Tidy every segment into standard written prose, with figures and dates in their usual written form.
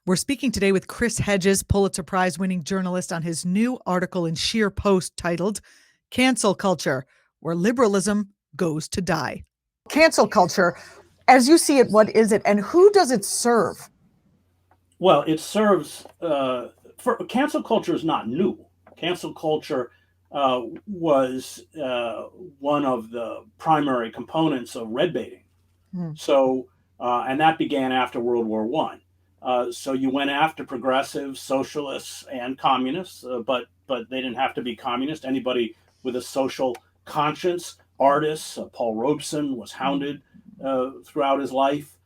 We're speaking today with Chris Hedges, Pulitzer Prize winning journalist, on his new article in Sheer Post titled Cancel Culture, Where Liberalism Goes to Die. Cancel culture, as you see it, what is it and who does it serve? Well, it serves, cancel culture is not new. Cancel culture was one of the primary components of red baiting. So, and that began after World War I. So you went after progressives, socialists, and communists, but they didn't have to be communist. Anybody with a social conscience, artists, Paul Robeson was hounded throughout his life,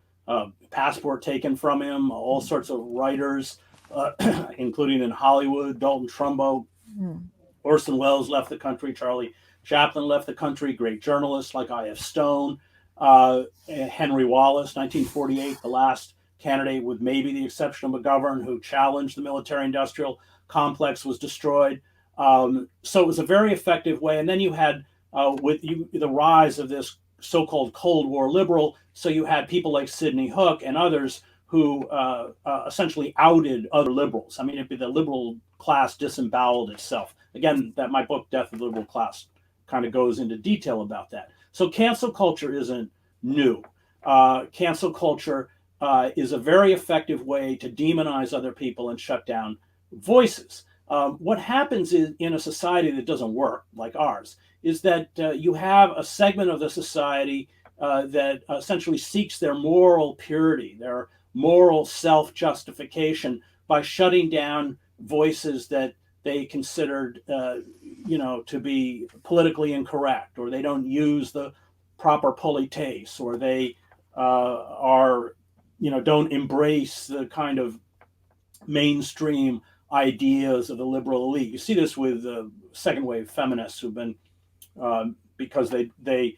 passport taken from him, all sorts of writers, including in Hollywood, Dalton Trumbo, Orson Welles left the country, Charlie Chaplin left the country, great journalists like I.F. Stone, Henry Wallace, 1948, the last candidate, with maybe the exception of McGovern, who challenged the military-industrial complex, was destroyed. So it was a very effective way. And then you had the rise of this so-called Cold War liberal. So you had people like Sidney Hook and others who essentially outed other liberals. I mean, the liberal class disemboweled itself. Again, that my book, Death of the Liberal Class, kind of goes into detail about that. So cancel culture isn't new. Cancel culture is a very effective way to demonize other people and shut down voices. What happens in a society that doesn't work, like ours, is that you have a segment of the society that essentially seeks their moral purity, their moral self-justification, by shutting down voices that they considered, to be politically incorrect, or they don't use the proper politesse, or they don't embrace the kind of mainstream ideas of the liberal elite. You see this with second wave feminists who've been, because they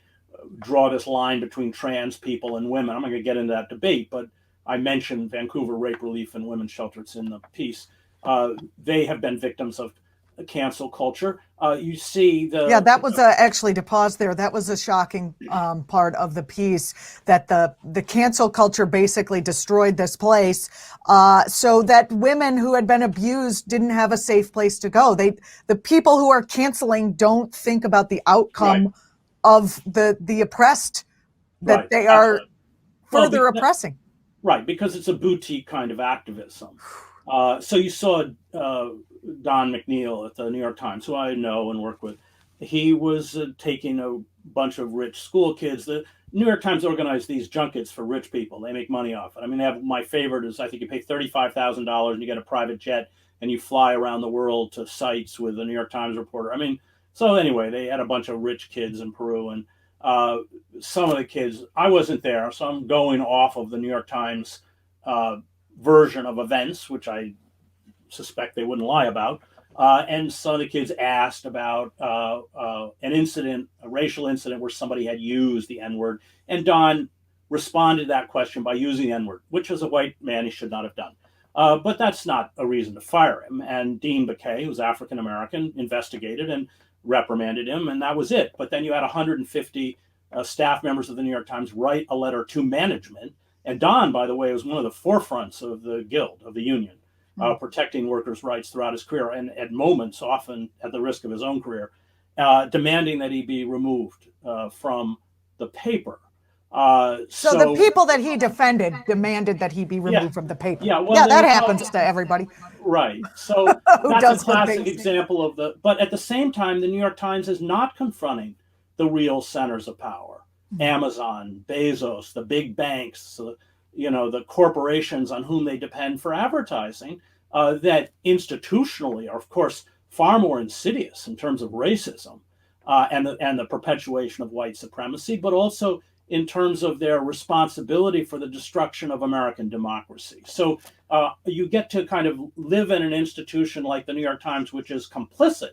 draw this line between trans people and women. I'm not going to get into that debate, but I mentioned Vancouver Rape Relief and Women's Shelter. It's in the piece. They have been victims of cancel culture. You see that was actually, to pause there, that was a shocking part of the piece, that the cancel culture basically destroyed this place, so that women who had been abused didn't have a safe place to go. The people who are canceling don't think about the outcome of the oppressed that they are further oppressing. Right, because it's a boutique kind of activism. So you saw Don McNeil at the New York Times, who I know and work with. He was taking a bunch of rich school kids. The New York Times organized these junkets for rich people. They make money off it. I mean, my favorite is, I think you pay $35,000 and you get a private jet and you fly around the world to sites with a New York Times reporter. I mean, so anyway, they had a bunch of rich kids in Peru, and some of the kids, I wasn't there, so I'm going off of the New York Times version of events, which I suspect they wouldn't lie about. And some of the kids asked about an incident, a racial incident where somebody had used the N-word. And Don responded to that question by using the N-word, which as a white man, he should not have done. But that's not a reason to fire him. And Dean Baquet, who's African-American, investigated and reprimanded him, and that was it. But then you had 150 staff members of the New York Times write a letter to management. And Don, by the way, was one of the forefronts of the guild, of the union, protecting workers' rights throughout his career, and at moments, often at the risk of his own career, demanding that he be removed from the paper. So the people that he defended demanded that he be removed from the paper. That happens to everybody. Right. So that's a classic example of but at the same time, the New York Times is not confronting the real centers of power. Amazon, Bezos, the big banks, the corporations on whom they depend for advertising, that institutionally are, of course, far more insidious in terms of racism and the perpetuation of white supremacy, but also in terms of their responsibility for the destruction of American democracy. So you get to kind of live in an institution like the New York Times, which is complicit,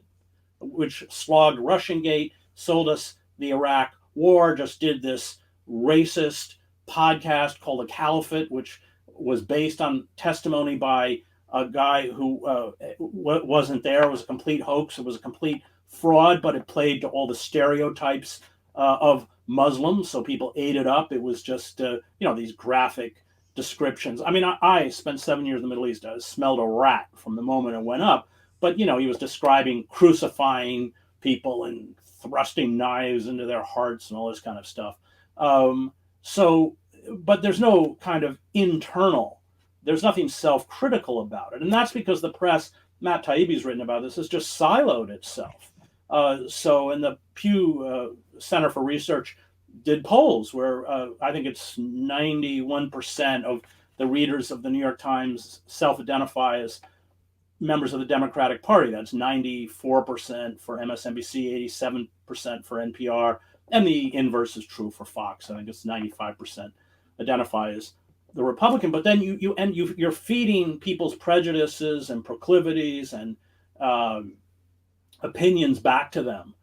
which slogged Russiagate, sold us the Iraq War, just did this racist podcast called The Caliphate, which was based on testimony by a guy who wasn't there. It was a complete hoax. It was a complete fraud, but it played to all the stereotypes of Muslims, so people ate it up. It was just, these graphic descriptions. I mean, I spent 7 years in the Middle East. I smelled a rat from the moment it went up. But, he was describing crucifying people and thrusting knives into their hearts and all this kind of stuff. But there's no kind of there's nothing self-critical about it. And that's because the press, Matt Taibbi's written about this, has just siloed itself. And the Pew Center for Research did polls where I think it's 91% of the readers of the New York Times self-identify as members of the Democratic Party. That's 94% for MSNBC, 87% for NPR, and the inverse is true for Fox. I think it's 95% identify as the Republican. But then you're feeding people's prejudices and proclivities and opinions back to them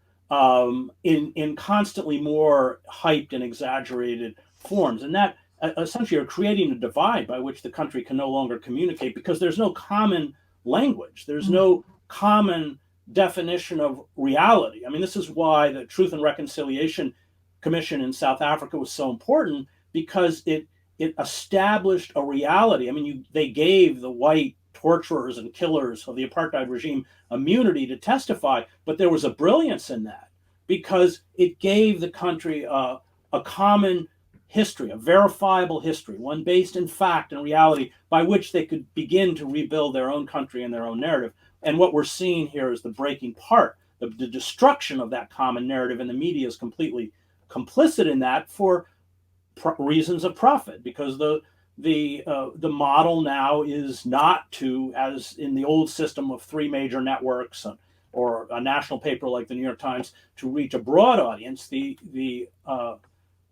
in constantly more hyped and exaggerated forms, and that essentially are creating a divide by which the country can no longer communicate because there's no common language. There's no common definition of reality. I mean, this is why the Truth and Reconciliation Commission in South Africa was so important, because it established a reality. I mean, they gave the white torturers and killers of the apartheid regime immunity to testify, but there was a brilliance in that because it gave the country a common history, a verifiable history, one based in fact and reality, by which they could begin to rebuild their own country and their own narrative. And what we're seeing here is the breaking part, the destruction of that common narrative, and the media is completely complicit in that for reasons of profit, because the model now is not to, as in the old system of three major networks or a national paper like the New York Times, to reach a broad audience. The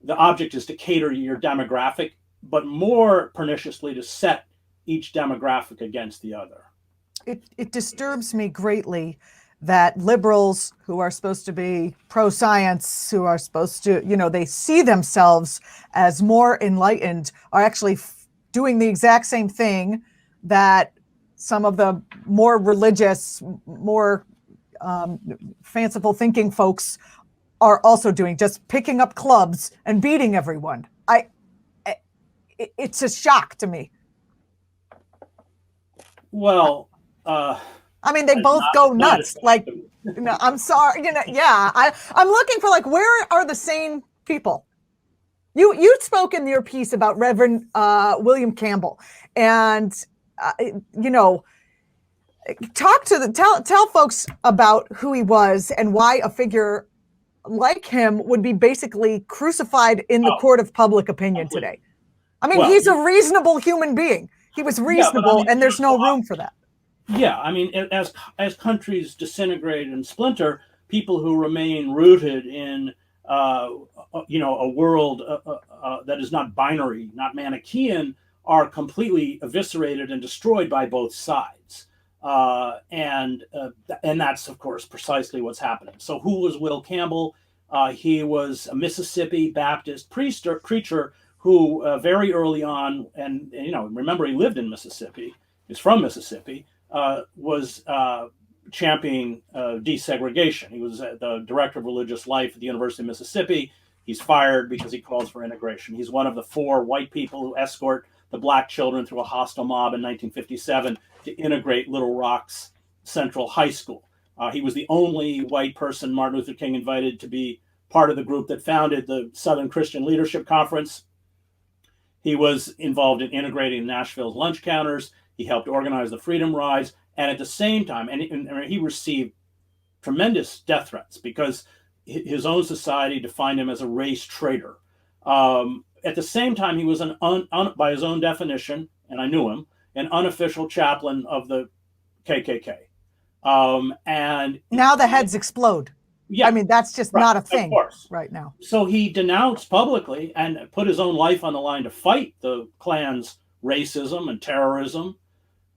object is to cater to your demographic, but more perniciously to set each demographic against the other. It disturbs me greatly that liberals who are supposed to be pro-science, who are supposed to, they see themselves as more enlightened, are actually doing the exact same thing that some of the more religious, more fanciful thinking folks are also doing, just picking up clubs and beating everyone. It's a shock to me. Well, I mean, they both go nuts. Like, I'm sorry. Yeah. I'm looking for where are the sane people? You spoke in your piece about Reverend William Campbell, and tell folks about who he was and why a figure like him would be basically crucified in the court of public opinion today. I mean, he's a reasonable human being. He was reasonable, and there's no room for that. Yeah, I mean, as countries disintegrate and splinter, people who remain rooted in a world that is not binary, not Manichaean, are completely eviscerated and destroyed by both sides. And that's, of course, precisely what's happening. So who was Will Campbell? He was a Mississippi Baptist preacher who very early on, and remember, he lived in Mississippi, he's from Mississippi, was championing desegregation. He was the director of religious life at the University of Mississippi. He's fired because he calls for integration. He's one of the 4 white people who escort the black children through a hostile mob in 1957 to integrate Little Rock's Central High School. He was the only white person Martin Luther King invited to be part of the group that founded the Southern Christian Leadership Conference. He was involved in integrating Nashville's lunch counters. He helped organize the Freedom Rides. And at the same time, and he received tremendous death threats because his own society defined him as a race traitor. At the same time, he was by his own definition, and I knew him, an unofficial chaplain of the KKK. And now the heads explode. Yeah, I mean, that's just not a thing right now. So he denounced publicly and put his own life on the line to fight the Klan's racism and terrorism.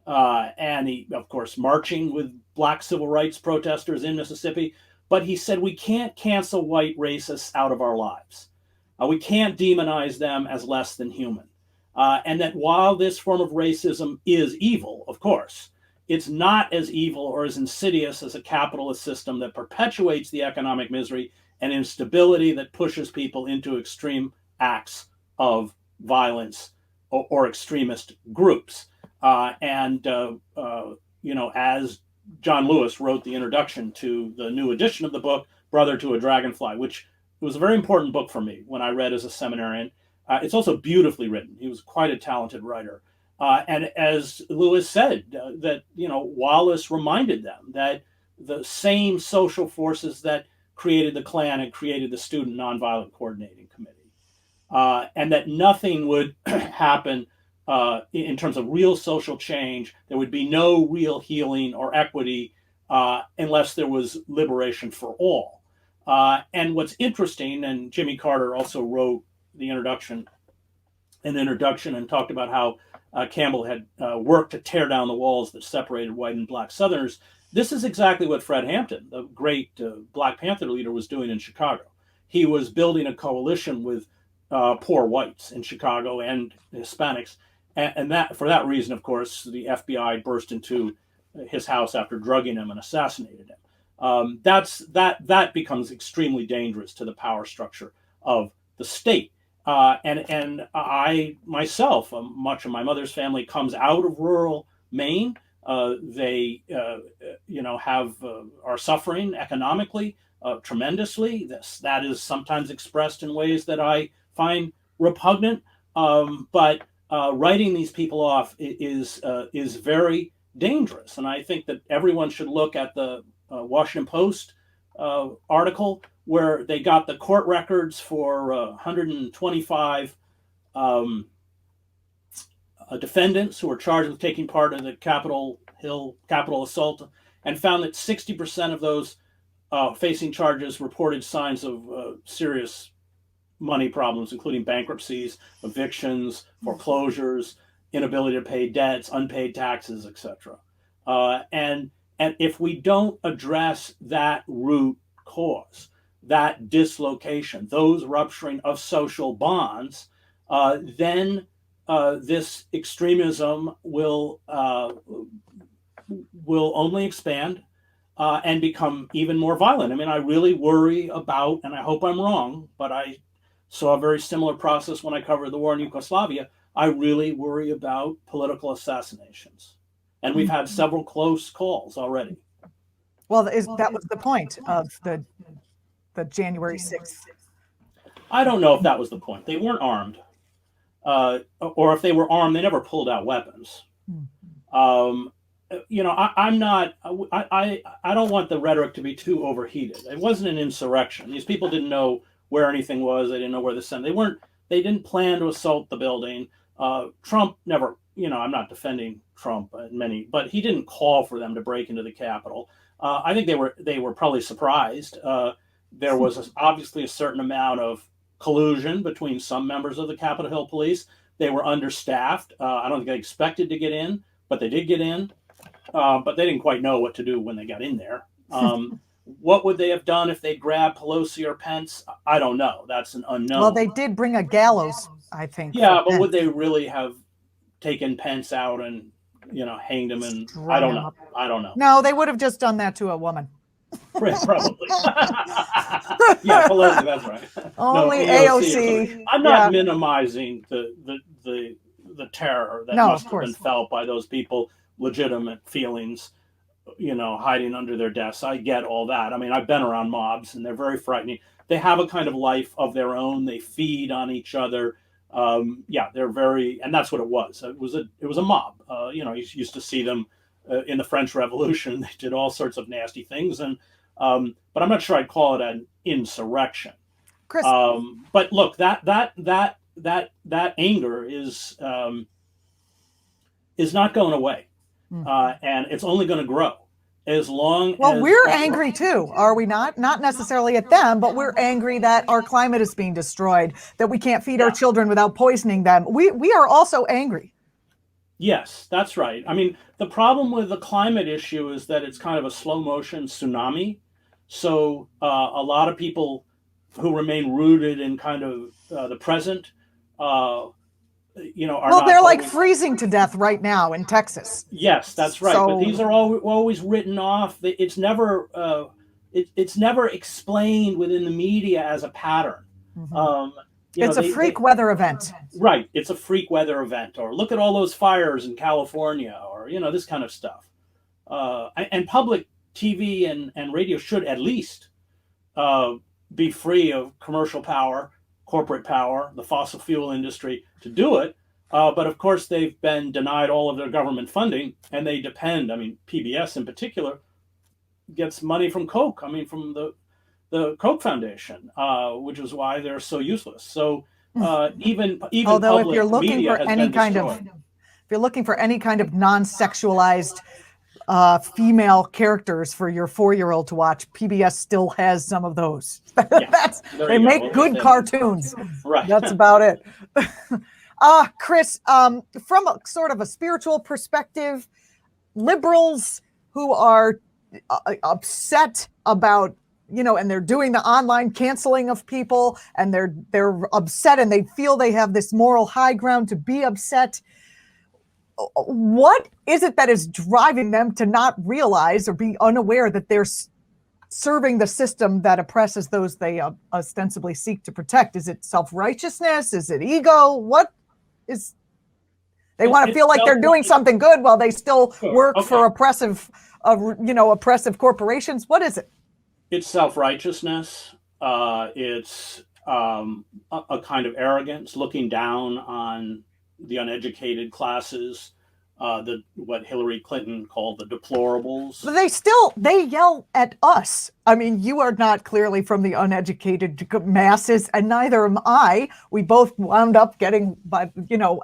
And he, of course, marching with black civil rights protesters in Mississippi. But he said, we can't cancel white racists out of our lives. We can't demonize them as less than human. And that while this form of racism is evil, of course, it's not as evil or as insidious as a capitalist system that perpetuates the economic misery and instability that pushes people into extreme acts of violence or extremist groups. As John Lewis wrote the introduction to the new edition of the book, Brother to a Dragonfly, which was a very important book for me when I read as a seminarian. It's also beautifully written. He was quite a talented writer. And as Lewis said, that Wallace reminded them that the same social forces that created the Klan had created the Student Nonviolent Coordinating Committee, and that nothing would happen in terms of real social change. There would be no real healing or equity unless there was liberation for all. And what's interesting, and Jimmy Carter also wrote the introduction and talked about how Campbell had worked to tear down the walls that separated white and black Southerners. This is exactly what Fred Hampton, the great Black Panther leader, was doing in Chicago. He was building a coalition with poor whites in Chicago and Hispanics. And that, for that reason, of course, the FBI burst into his house after drugging him and assassinated him. That becomes extremely dangerous to the power structure of the state. And I myself, much of my mother's family comes out of rural Maine. They are suffering economically tremendously. That is sometimes expressed in ways that I find repugnant. But writing these people off is very dangerous. And I think that everyone should look at the Washington Post article where they got the court records for 125 defendants who were charged with taking part in the Capitol assault, and found that 60% of those facing charges reported signs of serious money problems, including bankruptcies, evictions, foreclosures, inability to pay debts, unpaid taxes, etc. And if we don't address that root cause, that dislocation, those rupturing of social bonds, then this extremism will only expand and become even more violent. I mean, I really worry about, and I hope I'm wrong, but I saw a very similar process when I covered the war in Yugoslavia. I really worry about political assassinations. And we've had several close calls already. Well, that was the point of the January 6th. I don't know if that was the point. They weren't armed. Or if they were armed, they never pulled out weapons. I'm not. I don't want the rhetoric to be too overheated. It wasn't an insurrection. These people didn't know where anything was. They didn't know where the sun. They didn't plan to assault the building. Trump never. I'm not defending Trump but he didn't call for them to break into the Capitol. I think they were probably surprised. There was obviously a certain amount of collusion between some members of the Capitol Hill Police. They were understaffed. I don't think they expected to get in, but they did get in. But they didn't quite know what to do when they got in there. What would they have done if they grabbed Pelosi or Pence? I don't know. That's an unknown. Well, they did bring a gallows, I think. Yeah, but would they really have taken Pence out and hanged him? And I don't know. I don't know. No, they would have just done that to a woman. Probably. Yeah, Pelosi. That's right. Only AOC. I'm not minimizing the terror that must have been felt by those people. Legitimate feelings, hiding under their desks. I get all that. I mean, I've been around mobs, and they're very frightening. They have a kind of life of their own. They feed on each other. They're very, and that's what it was. It was a mob. You used to see them in the French Revolution. They did all sorts of nasty things, and but I'm not sure I'd call it an insurrection. Chris, but look, that anger is not going away. And it's only going to grow as long as... Well, we're angry too, are we not? Not necessarily at them, but we're angry that our climate is being destroyed, that we can't feed our children without poisoning them. We are also angry. Yes, that's right. I mean, the problem with the climate issue is that it's kind of a slow motion tsunami. So a lot of people who remain rooted in kind of the present they're like freezing to death right now in Texas. Yes, that's right. But these are always written off. It's never explained within the media as a pattern. you know, It's a freak weather event. right, it's a freak weather event, or look at all those fires in California, or, you know, this kind of stuff. And public TV and radio should at least uh, be free of commercial power, corporate power, the fossil fuel industry to do it. But of course, they've been denied all of their government funding, and they depend. I mean, PBS in particular gets money from Coke. I mean, from the Koch Foundation, which is why they're so useless. So even Although if public you're looking media for has any been kind destroyed. of, if you're looking for any kind of non-sexualized female characters for your 4-year-old to watch, PBS still has some of those. Yeah, there They you go. make Well, good cartoons. right. That's about it. Chris, from a sort of a spiritual perspective, liberals who are upset about, you know, and they're doing the online canceling of people, and they're upset, and they feel they have this moral high ground to be upset. What is it that is driving them to not realize or be unaware that they're serving the system that oppresses those they ostensibly seek to protect? Is it self-righteousness? Is it ego? What is... They want to feel like they're doing something good while they still work for oppressive corporations. What is it? It's self-righteousness. It's a kind of arrogance, looking down on the uneducated classes, what Hillary Clinton called the deplorables. But they yell at us. I mean, you are not clearly from the uneducated masses, and neither am I. We both wound up getting,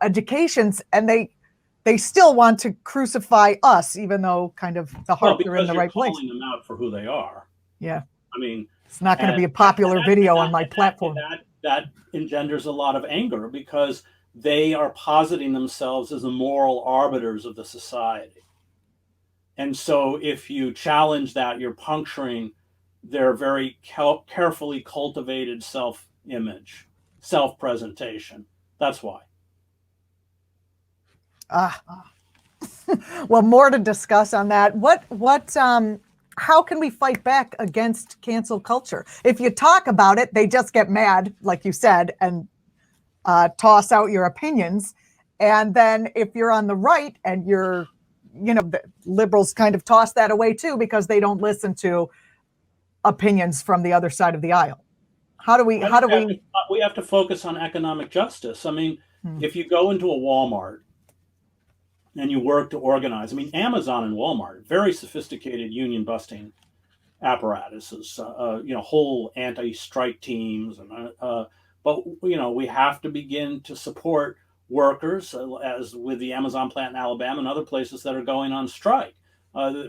educations, and they still want to crucify us, even though kind of the heart are in the right place. Calling them out for who they are. Yeah. I mean, it's not going to be a popular video on my platform. That engenders a lot of anger, because they are positing themselves as the moral arbiters of the society. And so if you challenge that, you're puncturing their very carefully cultivated self-image, self-presentation. That's why. Well, more to discuss on that. How can we fight back against cancel culture? If you talk about it, they just get mad, like you said, and toss out your opinions. And then if you're on the right and the liberals kind of toss that away too, because they don't listen to opinions from the other side of the aisle. We have to focus on economic justice. I mean, if you go into a Walmart and you work to organize, I mean, Amazon and Walmart, very sophisticated union busting apparatuses, whole anti-strike teams, but we have to begin to support workers, as with the Amazon plant in Alabama and other places that are going on strike.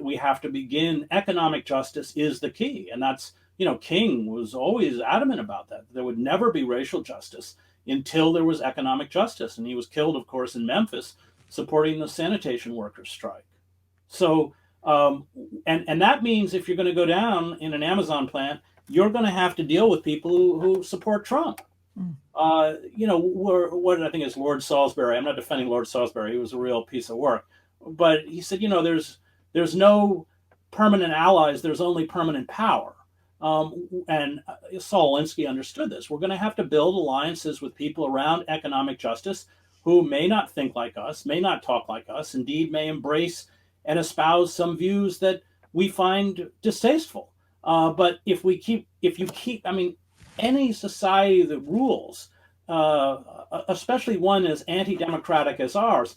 We have to begin. Economic justice is the key, and that's, King was always adamant about that. There would never be racial justice until there was economic justice, and he was killed, of course, in Memphis supporting the sanitation workers' strike. So, and that means if you're going to go down in an Amazon plant, you're going to have to deal with people who support Trump. What I think is Lord Salisbury. I'm not defending Lord Salisbury. He was a real piece of work. But he said, there's no permanent allies. There's only permanent power. And Saul Alinsky understood this. We're going to have to build alliances with people around economic justice who may not think like us, may not talk like us, indeed may embrace and espouse some views that we find distasteful. But if you keep, I mean, any society that rules, especially one as anti-democratic as ours,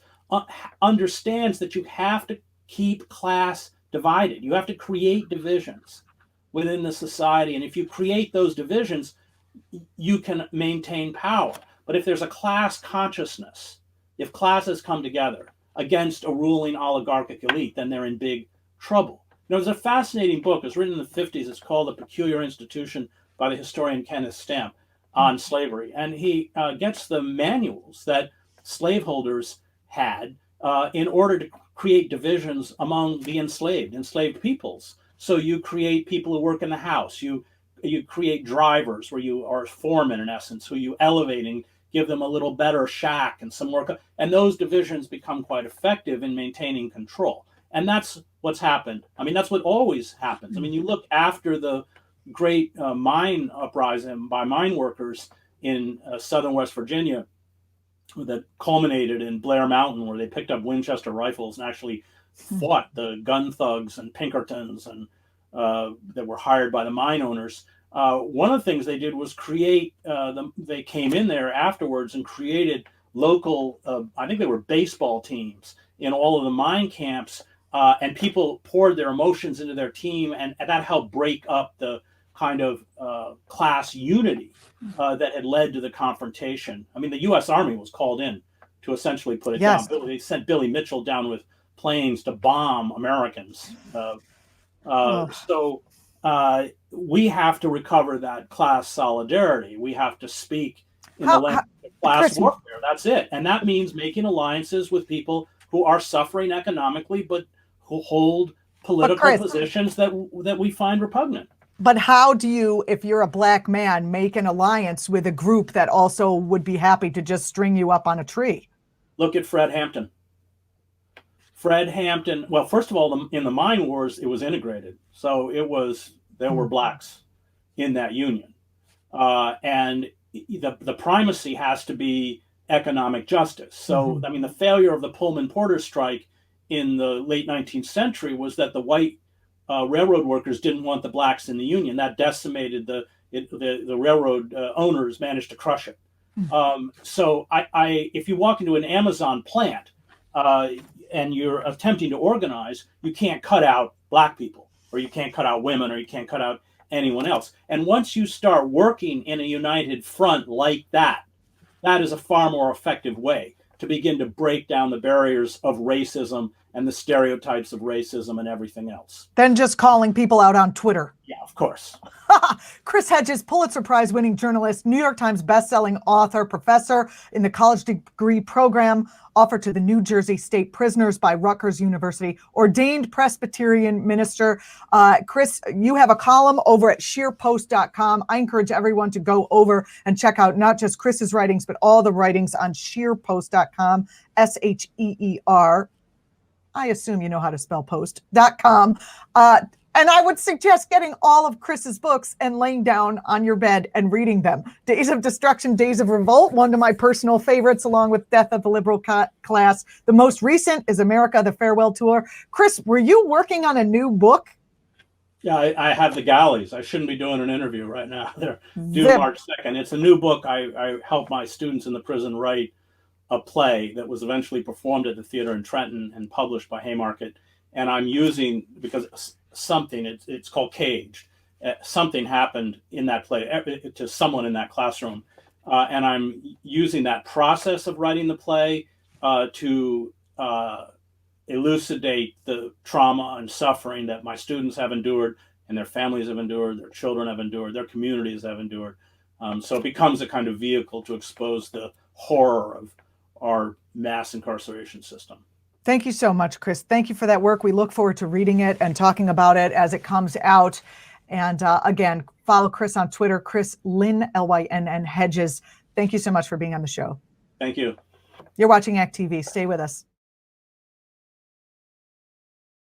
understands that you have to keep class divided. You have to create divisions within the society. And if you create those divisions, you can maintain power. But if there's a class consciousness, if classes come together against a ruling oligarchic elite, then they're in big trouble. There's a fascinating book. It was written in the 50s. It's called A Peculiar Institution by the historian Kenneth Stamp on slavery. And he gets the manuals that slaveholders had in order to create divisions among the enslaved peoples. So you create people who work in the house. You create drivers, where you are foremen, in essence, who you elevate and give them a little better shack and some work. And those divisions become quite effective in maintaining control. And that's what's happened. I mean, that's what always happens. I mean, you look after the great mine uprising by mine workers in southern West Virginia that culminated in Blair Mountain, where they picked up Winchester rifles and actually fought the gun thugs and Pinkertons and that were hired by the mine owners. One of the things they did was create, they came in there afterwards and created local, I think they were baseball teams in all of the mine camps, and people poured their emotions into their team, and that helped break up the kind of class unity that had led to the confrontation. I mean, the U.S. Army was called in to essentially put it down. They sent Billy Mitchell down with planes to bomb Americans. So we have to recover that class solidarity. We have to speak in the language of class warfare. That's it. And that means making alliances with people who are suffering economically, but who hold political positions that we find repugnant. But how do you, if you're a black man, make an alliance with a group that also would be happy to just string you up on a tree? Look at Fred Hampton. Fred Hampton, well, first of all, in the mine wars, it was integrated. So there were blacks in that union. And the primacy has to be economic justice. So, I mean, the failure of the Pullman Porter strike in the late 19th century was that the white railroad workers didn't want the blacks in the union. That decimated the railroad owners managed to crush it. So if you walk into an Amazon plant and you're attempting to organize, you can't cut out black people, or you can't cut out women, or you can't cut out anyone else. And once you start working in a united front like that, that is a far more effective way to begin to break down the barriers of racism and the stereotypes of racism and everything else. Than just calling people out on Twitter. Yeah, of course. Chris Hedges, Pulitzer Prize winning journalist, New York Times bestselling author, professor in the college degree program offered to the New Jersey state prisoners by Rutgers University, ordained Presbyterian minister. Chris, you have a column over at sheerpost.com. I encourage everyone to go over and check out not just Chris's writings, but all the writings on sheerpost.com, SHEER. I assume you know how to spell post.com. And I would suggest getting all of Chris's books and laying down on your bed and reading them. Days of Destruction, Days of Revolt, one of my personal favorites, along with Death of the Liberal Class. The most recent is America, the Farewell Tour. Chris, were you working on a new book? Yeah, I have the galleys. I shouldn't be doing an interview right now. They're due March 2nd. It's a new book. I helped my students in the prison write a play that was eventually performed at the theater in Trenton and published by Haymarket. And I'm using, because something, it's called Caged. Something happened in that play to someone in that classroom. And I'm using that process of writing the play to elucidate the trauma and suffering that my students have endured, and their families have endured, their children have endured, their communities have endured. So it becomes a kind of vehicle to expose the horror of our mass incarceration system. Thank you so much, Chris. Thank you for that work. We look forward to reading it and talking about it as it comes out. And again, follow Chris on Twitter, Chris Lynn, Lynn Hedges. Thank you so much for being on the show. Thank you. You're watching ACT TV. Stay with us.